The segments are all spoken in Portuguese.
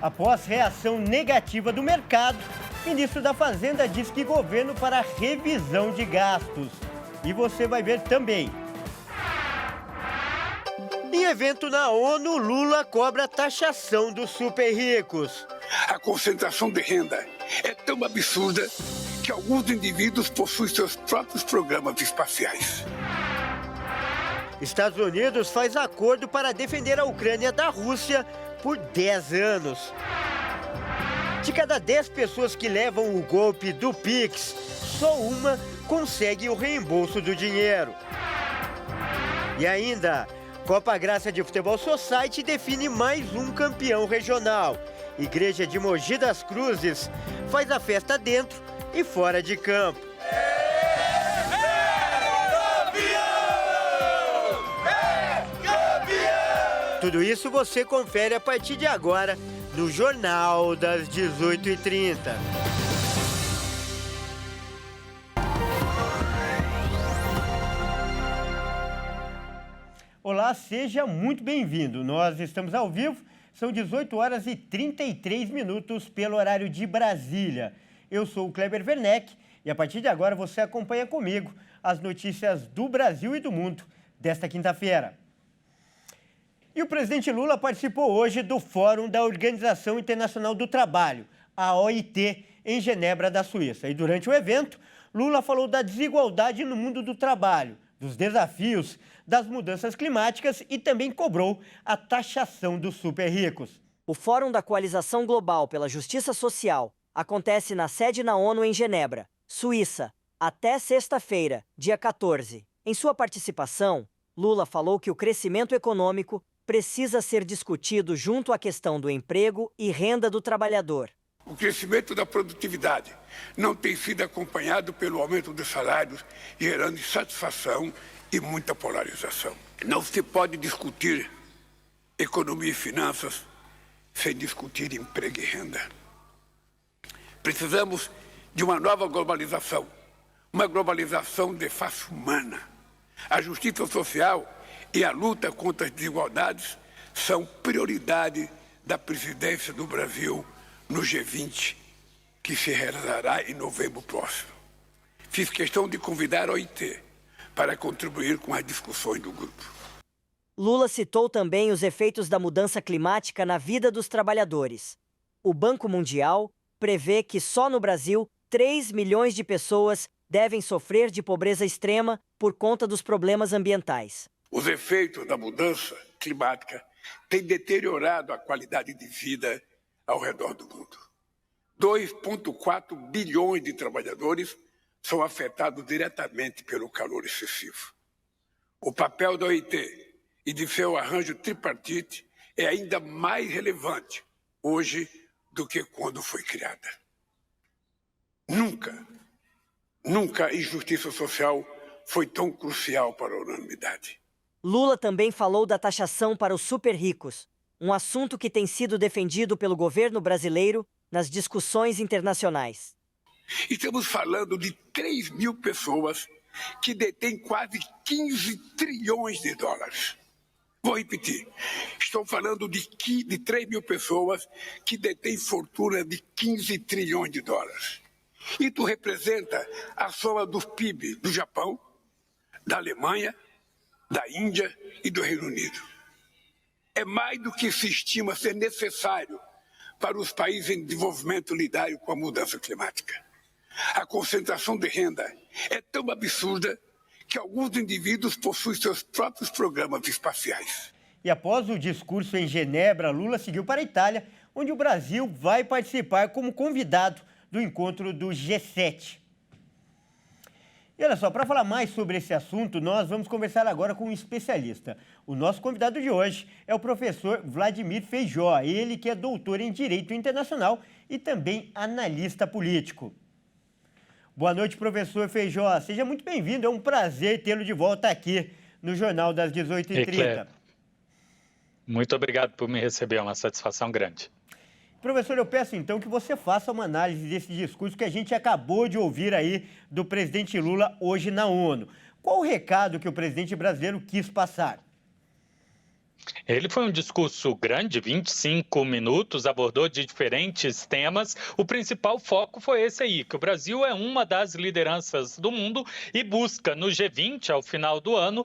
Após reação negativa do mercado, o ministro da Fazenda diz que governo para revisão de gastos. E você vai ver também. Em evento na ONU, Lula cobra taxação dos super ricos. A concentração de renda é tão absurda que alguns indivíduos possuem seus próprios programas espaciais. Estados Unidos faz acordo para defender a Ucrânia da Rússia por 10 anos. De cada 10 pessoas que levam o golpe do Pix, só uma consegue o reembolso do dinheiro. E ainda, Copa Graça de Futebol Society define mais um campeão regional. Igreja de Mogi das Cruzes faz a festa dentro e fora de campo. Tudo isso você confere a partir de agora no Jornal das 18h30. Olá, seja muito bem-vindo. Nós estamos ao vivo, são 18 horas e 33 minutos pelo horário de Brasília. Eu sou o Kleber Werneck e a partir de agora você acompanha comigo as notícias do Brasil e do mundo desta quinta-feira. E o presidente Lula participou hoje do Fórum da Organização Internacional do Trabalho, a OIT, em Genebra, da Suíça. E durante o evento, Lula falou da desigualdade no mundo do trabalho, dos desafios, das mudanças climáticas e também cobrou a taxação dos super ricos. O Fórum da Coalização Global pela Justiça Social acontece na sede na ONU em Genebra, Suíça, até sexta-feira, dia 14. Em sua participação, Lula falou que o crescimento econômico precisa ser discutido junto à questão do emprego e renda do trabalhador. O crescimento da produtividade não tem sido acompanhado pelo aumento dos salários, gerando insatisfação e muita polarização. Não se pode discutir economia e finanças sem discutir emprego e renda. Precisamos de uma nova globalização, uma globalização de face humana. A justiça social e a luta contra as desigualdades são prioridade da presidência do Brasil no G20, que se realizará em novembro próximo. Fiz questão de convidar a OIT para contribuir com as discussões do grupo. Lula citou também os efeitos da mudança climática na vida dos trabalhadores. O Banco Mundial prevê que só no Brasil 3 milhões de pessoas devem sofrer de pobreza extrema por conta dos problemas ambientais. Os efeitos da mudança climática têm deteriorado a qualidade de vida ao redor do mundo. 2,4 bilhões de trabalhadores são afetados diretamente pelo calor excessivo. O papel da OIT e de seu arranjo tripartite é ainda mais relevante hoje do que quando foi criada. Nunca a injustiça social foi tão crucial para a unanimidade. Lula também falou da taxação para os super ricos, um assunto que tem sido defendido pelo governo brasileiro nas discussões internacionais. Estamos falando de 3 mil pessoas que detêm quase 15 trilhões de dólares. Vou repetir, estou falando de 3 mil pessoas que detêm fortuna de 15 trilhões de dólares. Isso representa a soma do PIB do Japão, da Alemanha, da Índia e do Reino Unido. É mais do que se estima ser necessário para os países em desenvolvimento lidarem com a mudança climática. A concentração de renda é tão absurda que alguns indivíduos possuem seus próprios programas espaciais. E após o discurso em Genebra, Lula seguiu para a Itália, onde o Brasil vai participar como convidado do encontro do G7. E olha só, para falar mais sobre esse assunto, nós vamos conversar agora com um especialista. O nosso convidado de hoje é o professor Vladimir Feijó, ele que é doutor em Direito Internacional e também analista político. Boa noite, professor Feijó. Seja muito bem-vindo, é um prazer tê-lo de volta aqui no Jornal das 18h30. Muito obrigado por me receber, é uma satisfação grande. Professor, eu peço então que você faça uma análise desse discurso que a gente acabou de ouvir aí do presidente Lula hoje na ONU. Qual o recado que o presidente brasileiro quis passar? Ele foi um discurso grande, 25 minutos, abordou de diferentes temas. O principal foco foi esse aí, que o Brasil é uma das lideranças do mundo e busca, no G20, ao final do ano,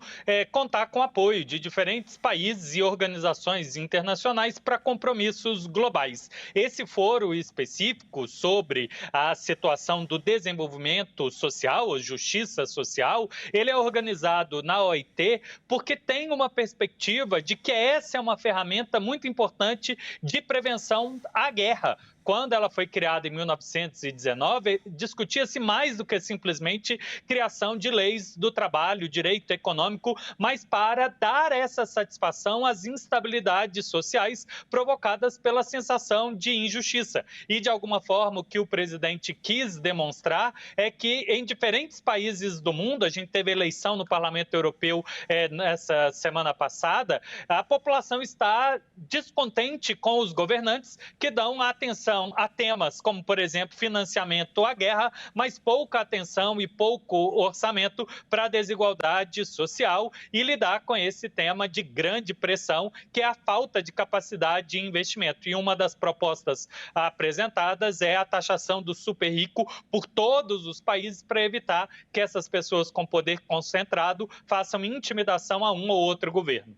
contar com apoio de diferentes países e organizações internacionais para compromissos globais. Esse foro específico sobre a situação do desenvolvimento social, ou justiça social, ele é organizado na OIT porque tem uma perspectiva de que essa é uma ferramenta muito importante de prevenção à guerra. Quando ela foi criada em 1919, discutia-se mais do que simplesmente criação de leis do trabalho, direito econômico, mas para dar essa satisfação às instabilidades sociais provocadas pela sensação de injustiça. E, de alguma forma, o que o presidente quis demonstrar é que, em diferentes países do mundo, a gente teve eleição no Parlamento Europeu nessa semana passada, a população está descontente com os governantes que dão atenção a temas como, por exemplo, financiamento à guerra, mas pouca atenção e pouco orçamento para a desigualdade social e lidar com esse tema de grande pressão, que é a falta de capacidade de investimento. E uma das propostas apresentadas é a taxação do super rico por todos os países para evitar que essas pessoas com poder concentrado façam intimidação a um ou outro governo.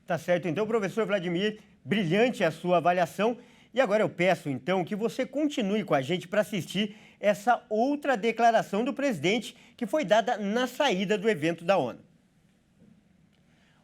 Tá certo. Então, professor Vladimir, brilhante a sua avaliação. E agora eu peço, então, que você continue com a gente para assistir essa outra declaração do presidente que foi dada na saída do evento da ONU.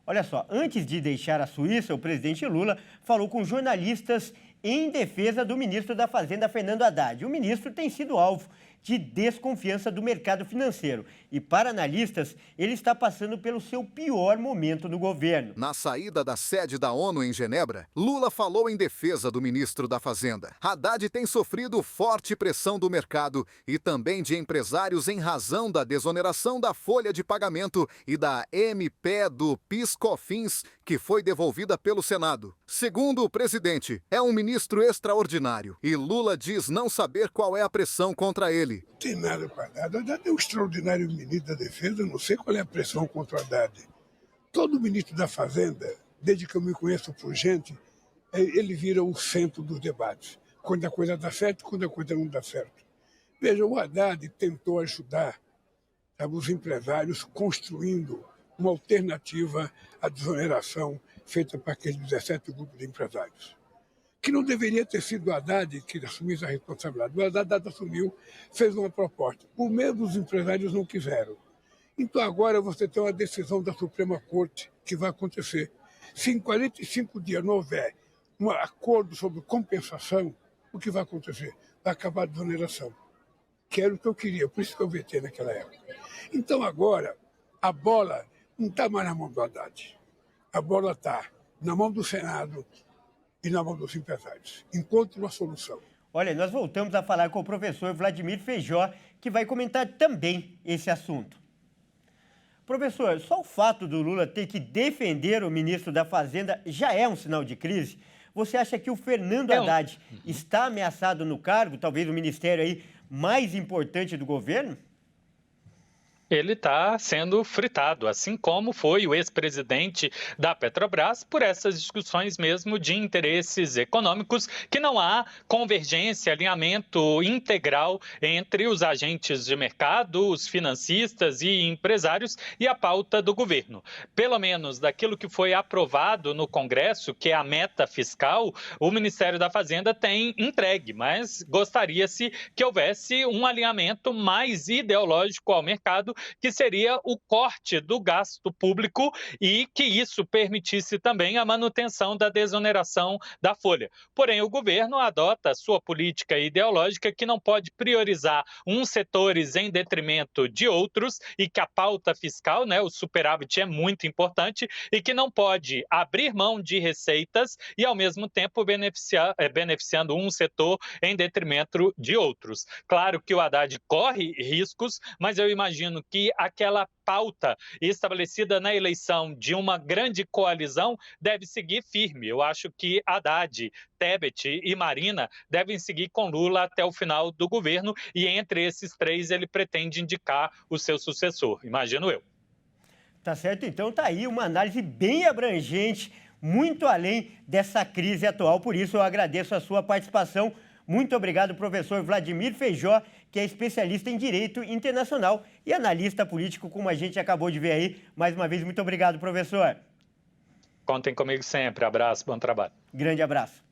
Olha só, antes de deixar a Suíça, o presidente Lula falou com jornalistas em defesa do ministro da Fazenda, Fernando Haddad. O ministro tem sido alvo de desconfiança do mercado financeiro e, para analistas, ele está passando pelo seu pior momento no governo. Na saída da sede da ONU em Genebra, Lula falou em defesa do ministro da Fazenda. Haddad tem sofrido forte pressão do mercado e também de empresários em razão da desoneração da folha de pagamento e da MP do PIS/COFINS, que foi devolvida pelo Senado. Segundo o presidente, é um ministro extraordinário e Lula diz não saber qual é a pressão contra ele. Não tem nada para Haddad. Haddad é um extraordinário ministro da Defesa, não sei qual é a pressão contra o Haddad. Todo ministro da Fazenda, desde que eu me conheço por gente, ele vira o centro dos debates. Quando a coisa dá certo, quando a coisa não dá certo. Veja, o Haddad tentou ajudar, sabe, os empresários construindo uma alternativa à desoneração feita para aqueles 17 grupos de empresários. Que não deveria ter sido o Haddad que assumisse a responsabilidade. O Haddad assumiu, fez uma proposta. Por mesmo os empresários não quiseram. Então agora você tem uma decisão da Suprema Corte que vai acontecer. Se em 45 dias não houver um acordo sobre compensação, o que vai acontecer? Vai acabar a desoneração. Que era o que eu queria, por isso que eu vetei naquela época. Então agora, a bola não está mais na mão do Haddad. A bola está na mão do Senado e na mão dos empresários. Encontre uma solução. Olha, nós voltamos a falar com o professor Vladimir Feijó, que vai comentar também esse assunto. Professor, só o fato do Lula ter que defender o ministro da Fazenda já é um sinal de crise? Você acha que o Fernando Haddad está ameaçado no cargo, talvez o ministério aí mais importante do governo? Ele está sendo fritado, assim como foi o ex-presidente da Petrobras, por essas discussões mesmo de interesses econômicos, que não há convergência, alinhamento integral entre os agentes de mercado, os financistas e empresários e a pauta do governo. Pelo menos daquilo que foi aprovado no Congresso, que é a meta fiscal, o Ministério da Fazenda tem entregue, mas gostaria-se que houvesse um alinhamento mais ideológico ao mercado, que seria o corte do gasto público e que isso permitisse também a manutenção da desoneração da folha. Porém, o governo adota a sua política ideológica que não pode priorizar uns setores em detrimento de outros e que a pauta fiscal, o superávit é muito importante e que não pode abrir mão de receitas e, ao mesmo tempo, beneficiando um setor em detrimento de outros. Claro que o Haddad corre riscos, mas eu imagino que aquela pauta estabelecida na eleição de uma grande coalizão deve seguir firme. Eu acho que Haddad, Tebet e Marina devem seguir com Lula até o final do governo e entre esses três ele pretende indicar o seu sucessor, imagino eu. Tá certo, então tá aí uma análise bem abrangente, muito além dessa crise atual. Por isso, eu agradeço a sua participação. Muito obrigado, professor Vladimir Feijó, que é especialista em Direito Internacional e analista político, como a gente acabou de ver aí. Mais uma vez, muito obrigado, professor. Contem comigo sempre. Abraço, bom trabalho. Grande abraço.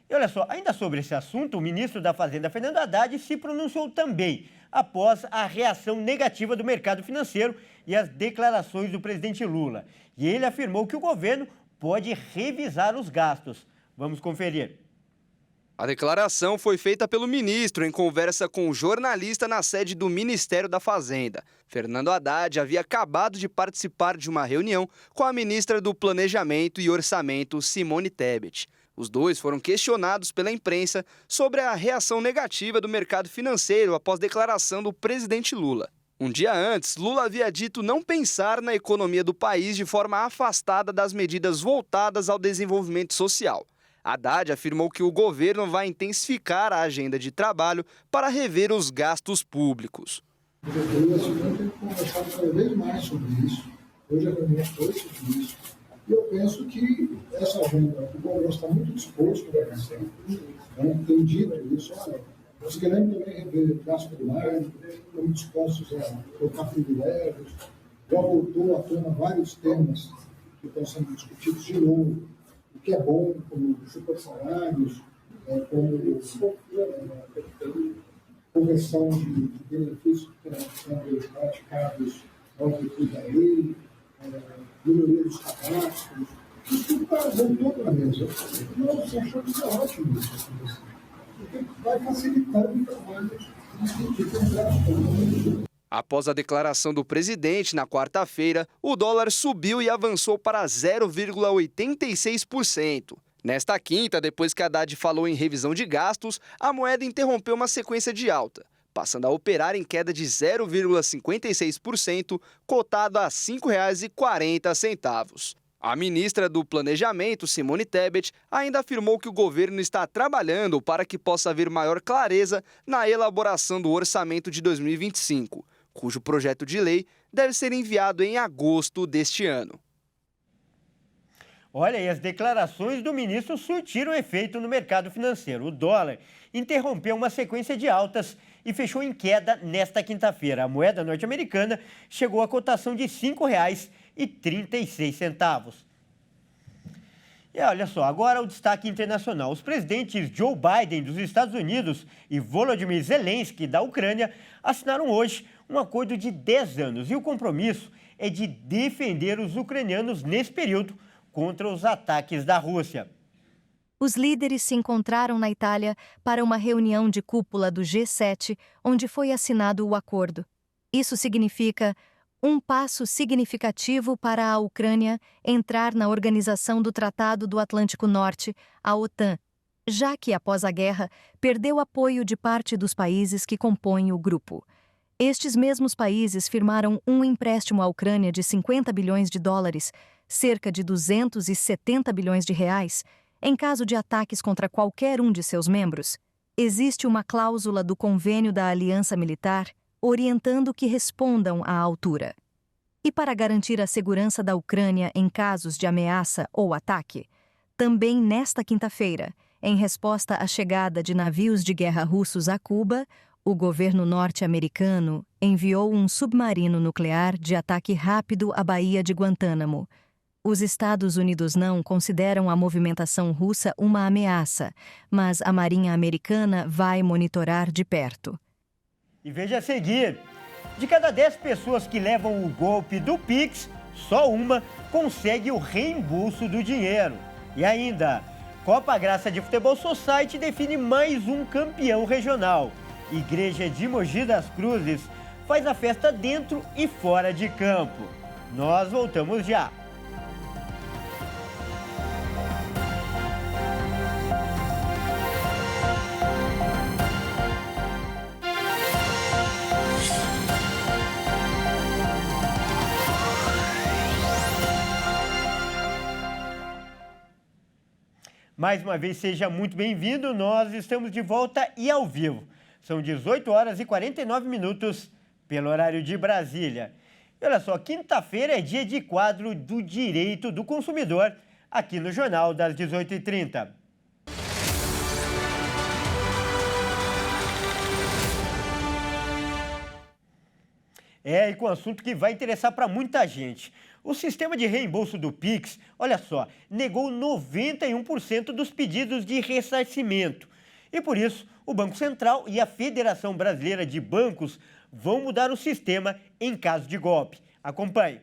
E olha só, ainda sobre esse assunto, o ministro da Fazenda, Fernando Haddad, se pronunciou também após a reação negativa do mercado financeiro e as declarações do presidente Lula. E ele afirmou que o governo pode revisar os gastos. Vamos conferir. A declaração foi feita pelo ministro em conversa com um jornalista na sede do Ministério da Fazenda. Fernando Haddad havia acabado de participar de uma reunião com a ministra do Planejamento e Orçamento, Simone Tebet. Os dois foram questionados pela imprensa sobre a reação negativa do mercado financeiro após declaração do presidente Lula. Um dia antes, Lula havia dito não pensar na economia do país de forma afastada das medidas voltadas ao desenvolvimento social. Haddad afirmou que o governo vai intensificar a agenda de trabalho para rever os gastos públicos. O governo tem conversado cada vez mais sobre isso. Hoje a reunião foi sobre isso. E eu penso que essa agenda, o governo está muito disposto a vencer. Tem dito isso, olha, nós queremos também rever o gasto primário, estamos dispostos a colocar privilégios. Já voltou à tona vários temas que estão sendo discutidos de novo. O que é bom, como super salários, como correção de benefícios que são praticados ao recurso da lei, melhoria dos cadastros. Isso tudo voltou para a mesa. Nós achamos que é ótimo isso. Porque vai facilitando o trabalho de contrato. Após a declaração do presidente, na quarta-feira, o dólar subiu e avançou para 0,86%. Nesta quinta, depois que Haddad falou em revisão de gastos, a moeda interrompeu uma sequência de alta, passando a operar em queda de 0,56%, cotado a R$ 5,40. A ministra do Planejamento, Simone Tebet, ainda afirmou que o governo está trabalhando para que possa haver maior clareza na elaboração do orçamento de 2025. Cujo projeto de lei deve ser enviado em agosto deste ano. Olha, e as declarações do ministro surtiram efeito no mercado financeiro. O dólar interrompeu uma sequência de altas e fechou em queda nesta quinta-feira. A moeda norte-americana chegou à cotação de R$ 5,36. E olha só, agora o destaque internacional. Os presidentes Joe Biden, dos Estados Unidos, e Volodymyr Zelensky, da Ucrânia, assinaram hoje um acordo de 10 anos. E o compromisso é de defender os ucranianos nesse período contra os ataques da Rússia. Os líderes se encontraram na Itália para uma reunião de cúpula do G7, onde foi assinado o acordo. Isso significa um passo significativo para a Ucrânia entrar na Organização do Tratado do Atlântico Norte, a OTAN, já que, após a guerra, perdeu apoio de parte dos países que compõem o grupo. Estes mesmos países firmaram um empréstimo à Ucrânia de 50 bilhões de dólares, cerca de 270 bilhões de reais, em caso de ataques contra qualquer um de seus membros. Existe uma cláusula do Convênio da Aliança Militar orientando que respondam à altura. E para garantir a segurança da Ucrânia em casos de ameaça ou ataque, também nesta quinta-feira, em resposta à chegada de navios de guerra russos a Cuba, o governo norte-americano enviou um submarino nuclear de ataque rápido à Baía de Guantánamo. Os Estados Unidos não consideram a movimentação russa uma ameaça, mas a Marinha Americana vai monitorar de perto. E veja a seguir, de cada 10 pessoas que levam o golpe do Pix, só uma consegue o reembolso do dinheiro. E ainda, Copa Graça de Futebol Society define mais um campeão regional. Igreja de Mogi das Cruzes faz a festa dentro e fora de campo. Nós voltamos já. Mais uma vez, seja muito bem-vindo. Nós estamos de volta e ao vivo. São 18 horas e 49 minutos pelo horário de Brasília. E olha só, quinta-feira é dia de quadro do Direito do Consumidor, aqui no Jornal das 18h30. E com um assunto que vai interessar para muita gente. O sistema de reembolso do Pix, olha só, negou 91% dos pedidos de ressarcimento. E por isso, o Banco Central e a Federação Brasileira de Bancos vão mudar o sistema em caso de golpe. Acompanhe.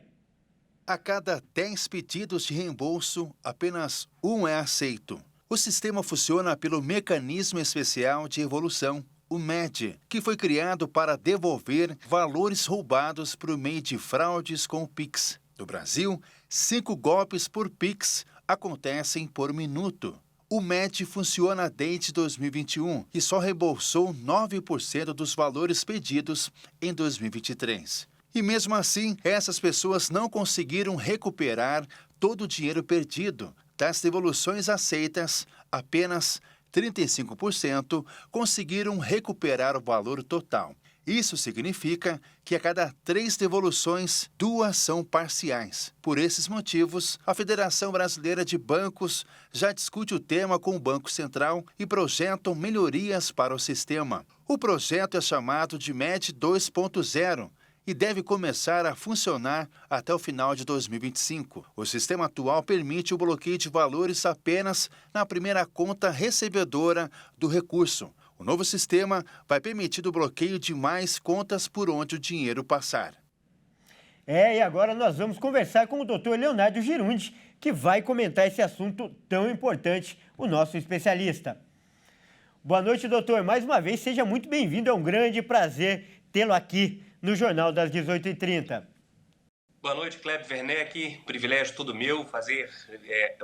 A cada 10 pedidos de reembolso, apenas um é aceito. O sistema funciona pelo Mecanismo Especial de Evolução, o MED, que foi criado para devolver valores roubados por meio de fraudes com o Pix. No Brasil, 5 golpes por Pix acontecem por minuto. O MED funciona desde 2021 e só reembolsou 9% dos valores pedidos em 2023. E mesmo assim, essas pessoas não conseguiram recuperar todo o dinheiro perdido. Das devoluções aceitas, apenas 35% conseguiram recuperar o valor total. Isso significa que a cada 3 devoluções, 2 são parciais. Por esses motivos, a Federação Brasileira de Bancos já discute o tema com o Banco Central e projetam melhorias para o sistema. O projeto é chamado de MED 2.0 e deve começar a funcionar até o final de 2025. O sistema atual permite o bloqueio de valores apenas na primeira conta recebedora do recurso. O novo sistema vai permitir o bloqueio de mais contas por onde o dinheiro passar. E agora nós vamos conversar com o Dr. Leonardo Girundi, que vai comentar esse assunto tão importante, o nosso especialista. Boa noite, doutor. Mais uma vez, seja muito bem-vindo. É um grande prazer tê-lo aqui no Jornal das 18h30. Boa noite, Kleber Werneck. Privilégio todo meu fazer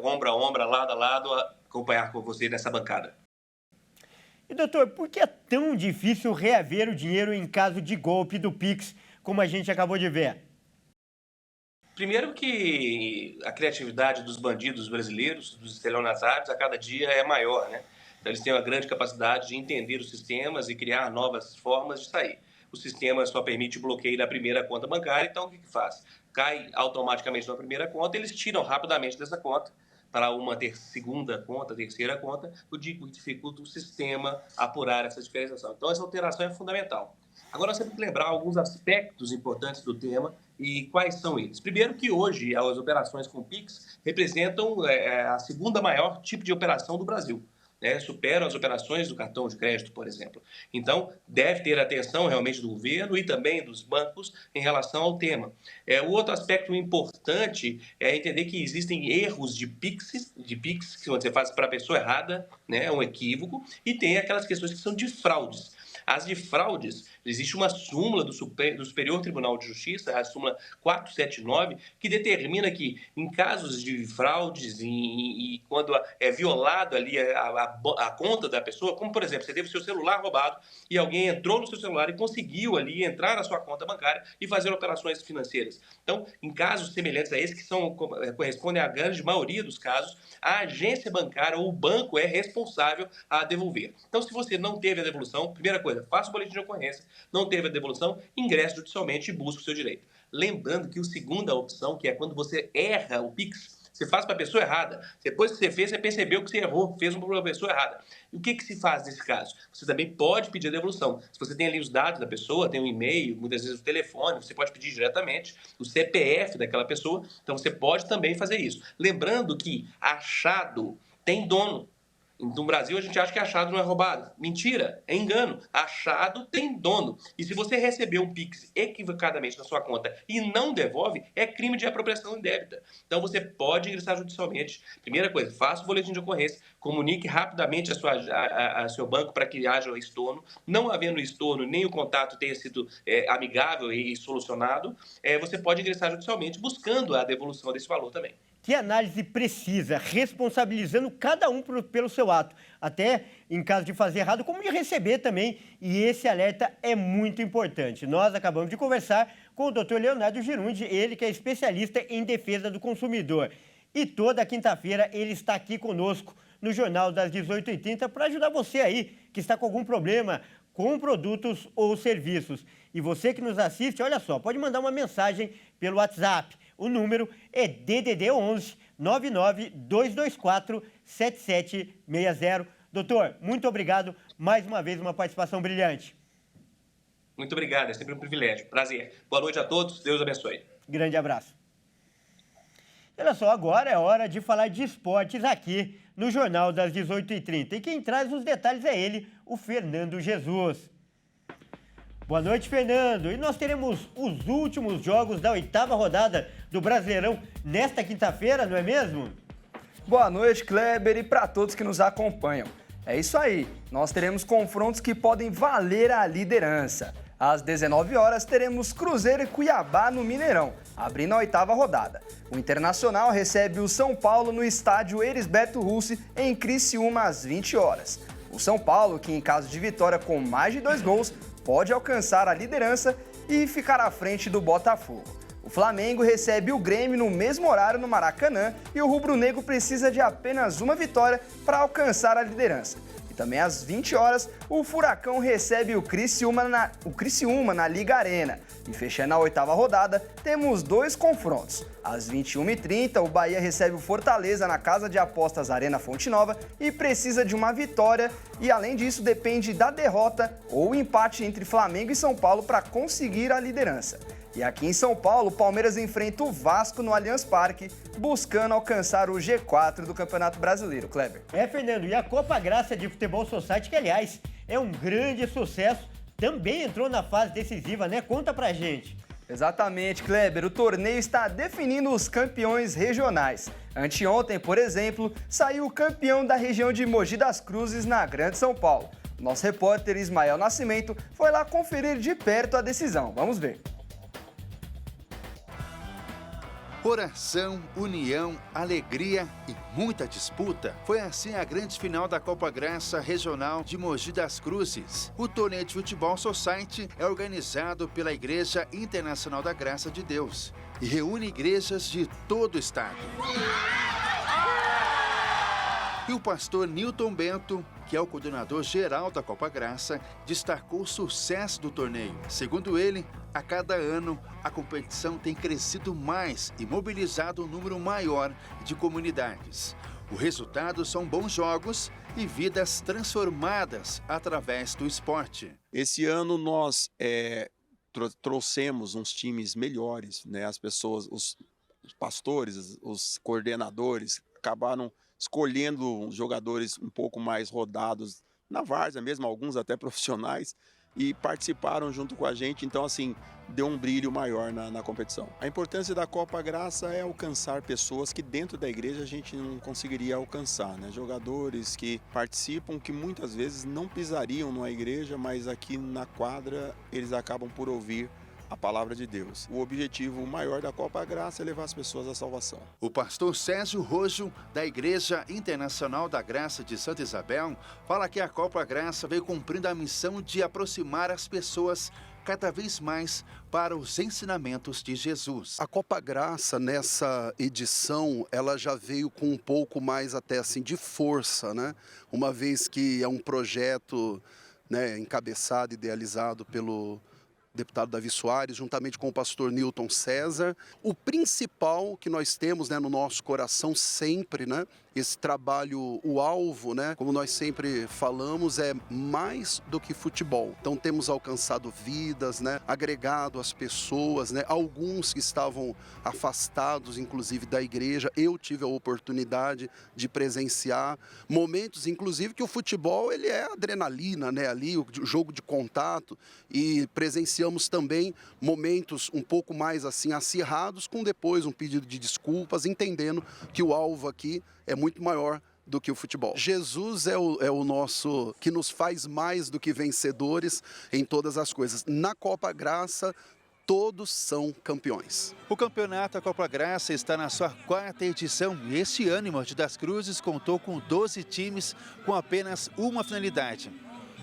ombro a ombro, lado a lado, acompanhar com você nessa bancada. E, doutor, por que é tão difícil reaver o dinheiro em caso de golpe do Pix, como a gente acabou de ver? Primeiro que a criatividade dos bandidos brasileiros, dos estelionatários, a cada dia é maior, né? Então, eles têm uma grande capacidade de entender os sistemas e criar novas formas de sair. O sistema só permite o bloqueio da primeira conta bancária, então o que faz? Cai automaticamente na primeira conta, eles tiram rapidamente dessa conta para uma segunda conta, terceira conta, o que dificulta o sistema apurar essa diferenciação. Então, essa alteração é fundamental. Agora, nós temos que lembrar alguns aspectos importantes do tema e quais são eles. Primeiro que hoje as operações com Pix representam a segunda maior tipo de operação do Brasil. Superam as operações do cartão de crédito, por exemplo. Então, deve ter atenção realmente do governo e também dos bancos em relação ao tema. O outro aspecto importante é entender que existem erros de Pix que você faz para a pessoa errada, né, um equívoco, e tem aquelas questões que são de fraudes. As de fraudes, existe uma súmula do Superior Tribunal de Justiça, a súmula 479, que determina que, em casos de fraudes e quando é violado ali a conta da pessoa, como, por exemplo, você teve o seu celular roubado e alguém entrou no seu celular e conseguiu ali entrar na sua conta bancária e fazer operações financeiras. Então, em casos semelhantes a esse, que correspondem à grande maioria dos casos, a agência bancária ou o banco é responsável a devolver. Então, se você não teve a devolução, primeira coisa, faça o boletim de ocorrência, não teve a devolução, ingresse judicialmente e busque o seu direito. Lembrando que a segunda opção, que é quando você erra o Pix, você faz para a pessoa errada. Depois que você fez, você percebeu que você errou, fez para a pessoa errada. E o que se faz nesse caso? Você também pode pedir a devolução. Se você tem ali os dados da pessoa, tem um e-mail, muitas vezes o telefone, você pode pedir diretamente o CPF daquela pessoa, então você pode também fazer isso. Lembrando que achado tem dono. No Brasil, a gente acha que achado não é roubado. Mentira, é engano. Achado tem dono. E se você recebeu um Pix equivocadamente na sua conta e não devolve, é crime de apropriação indébita. Então, você pode ingressar judicialmente. Primeira coisa, faça o boletim de ocorrência, comunique rapidamente a seu banco para que haja o estorno. Não havendo estorno, nem o contato tenha sido amigável e solucionado, você pode ingressar judicialmente buscando a devolução desse valor também. Que análise precisa, responsabilizando cada um pelo seu ato, até em caso de fazer errado, como de receber também, e esse alerta é muito importante. Nós acabamos de conversar com o Dr. Leonardo Girundi, ele que é especialista em defesa do consumidor. E toda quinta-feira ele está aqui conosco no Jornal das 18h30 para ajudar você aí, que está com algum problema com produtos ou serviços. E você que nos assiste, olha só, pode mandar uma mensagem pelo WhatsApp. O número é DDD 11 99224 7760. Doutor, muito obrigado. Mais uma vez, uma participação brilhante. Muito obrigado, é sempre um privilégio. Prazer. Boa noite a todos, Deus abençoe. Grande abraço. Olha só, agora é hora de falar de esportes aqui no Jornal das 18h30. E quem traz os detalhes é ele, o Fernando Jesus. Boa noite, Fernando. E nós teremos os últimos jogos da 8ª rodada do Brasileirão nesta quinta-feira, não é mesmo? Boa noite, Kleber, e para todos que nos acompanham. É isso aí, nós teremos confrontos que podem valer a liderança. Às 19 horas teremos Cruzeiro e Cuiabá no Mineirão, abrindo a 8ª rodada. O Internacional recebe o São Paulo no estádio Erisberto Russi, em Criciúma, às 20 horas. O São Paulo, que em caso de vitória com mais de 2 gols, pode alcançar a liderança e ficar à frente do Botafogo. O Flamengo recebe o Grêmio no mesmo horário no Maracanã e o rubro-negro precisa de apenas uma vitória para alcançar a liderança. E também às 20 horas, o Furacão recebe o Criciúma na Liga Arena. E fechando a 8ª rodada, temos 2 confrontos. Às 21h30, o Bahia recebe o Fortaleza na Casa de Apostas Arena Fonte Nova e precisa de uma vitória. E além disso, depende da derrota ou empate entre Flamengo e São Paulo para conseguir a liderança. E aqui em São Paulo, o Palmeiras enfrenta o Vasco no Allianz Parque, buscando alcançar o G4 do Campeonato Brasileiro, Kleber. Fernando, e a Copa Graça de Futebol Society, que aliás é um grande sucesso, também entrou na fase decisiva, né? Conta pra gente. Exatamente, Kleber. O torneio está definindo os campeões regionais. Anteontem, por exemplo, saiu o campeão da região de Mogi das Cruzes, na Grande São Paulo. Nosso repórter Ismael Nascimento foi lá conferir de perto a decisão. Vamos ver. Oração, união, alegria e muita disputa. Foi assim a grande final da Copa Graça Regional de Mogi das Cruzes. O torneio de futebol Society é organizado pela Igreja Internacional da Graça de Deus e reúne igrejas de todo o estado. E o pastor Nilton Bento, que é o coordenador geral da Copa Graça, destacou o sucesso do torneio. Segundo ele, a cada ano a competição tem crescido mais e mobilizado um número maior de comunidades. O resultado são bons jogos e vidas transformadas através do esporte. Esse ano nós trouxemos uns times melhores, né? As pessoas, os pastores, os coordenadores acabaram escolhendo jogadores um pouco mais rodados na várzea mesmo, alguns até profissionais, e participaram junto com a gente, então assim, deu um brilho maior na competição. A importância da Copa Graça é alcançar pessoas que dentro da igreja a gente não conseguiria alcançar, né? Jogadores que participam, que muitas vezes não pisariam numa igreja, mas aqui na quadra eles acabam por ouvir a palavra de Deus. O objetivo maior da Copa Graça é levar as pessoas à salvação. O pastor Sérgio Rojo, da Igreja Internacional da Graça de Santa Isabel, fala que a Copa Graça veio cumprindo a missão de aproximar as pessoas cada vez mais para os ensinamentos de Jesus. A Copa Graça, nessa edição, ela já veio com um pouco mais até assim de força, né? Uma vez que é um projeto, né, encabeçado, idealizado pelo deputado Davi Soares, juntamente com o pastor Nilton César. O principal que nós temos, né, no nosso coração sempre, né, esse trabalho, o alvo, né, como nós sempre falamos, é mais do que futebol. Então temos alcançado vidas, né, agregado as pessoas, né, alguns que estavam afastados, inclusive, da igreja. Eu tive a oportunidade de presenciar momentos, inclusive, que o futebol, ele é adrenalina, né, ali, o jogo de contato, e presenciamos também momentos um pouco mais assim acirrados, com depois um pedido de desculpas, entendendo que o alvo aqui é muito maior do que o futebol. Jesus é o nosso, que nos faz mais do que vencedores em todas as coisas. Na Copa Graça, todos são campeões. O campeonato da Copa Graça está na sua 4ª edição e este ano, em Mogi das Cruzes, contou com 12 times com apenas uma finalidade: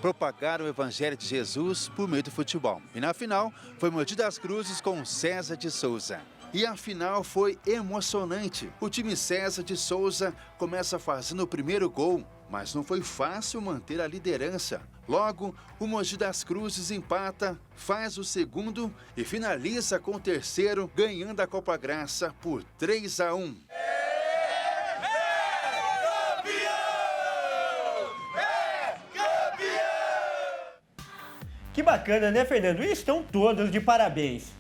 propagar o Evangelho de Jesus por meio do futebol. E na final, foi Mogi das Cruzes com César de Souza. E a final foi emocionante. O time César de Souza começa fazendo o primeiro gol, mas não foi fácil manter a liderança. Logo, o Mogi das Cruzes empata, faz o segundo e finaliza com o terceiro, ganhando a Copa Graça por 3-1. Que bacana, né, Fernando? E estão todos de parabéns.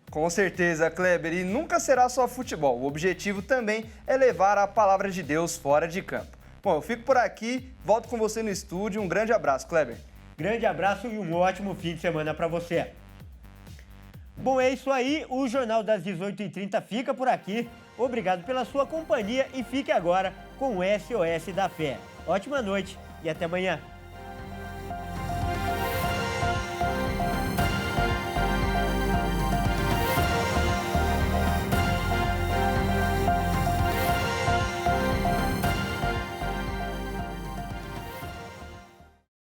Com certeza, Kleber, e nunca será só futebol. O objetivo também é levar a palavra de Deus fora de campo. Bom, eu fico por aqui, volto com você no estúdio. Um grande abraço, Kleber. Grande abraço e um ótimo fim de semana para você. Bom, é isso aí. O Jornal das 18h30 fica por aqui. Obrigado pela sua companhia e fique agora com o SOS da Fé. Ótima noite e até amanhã.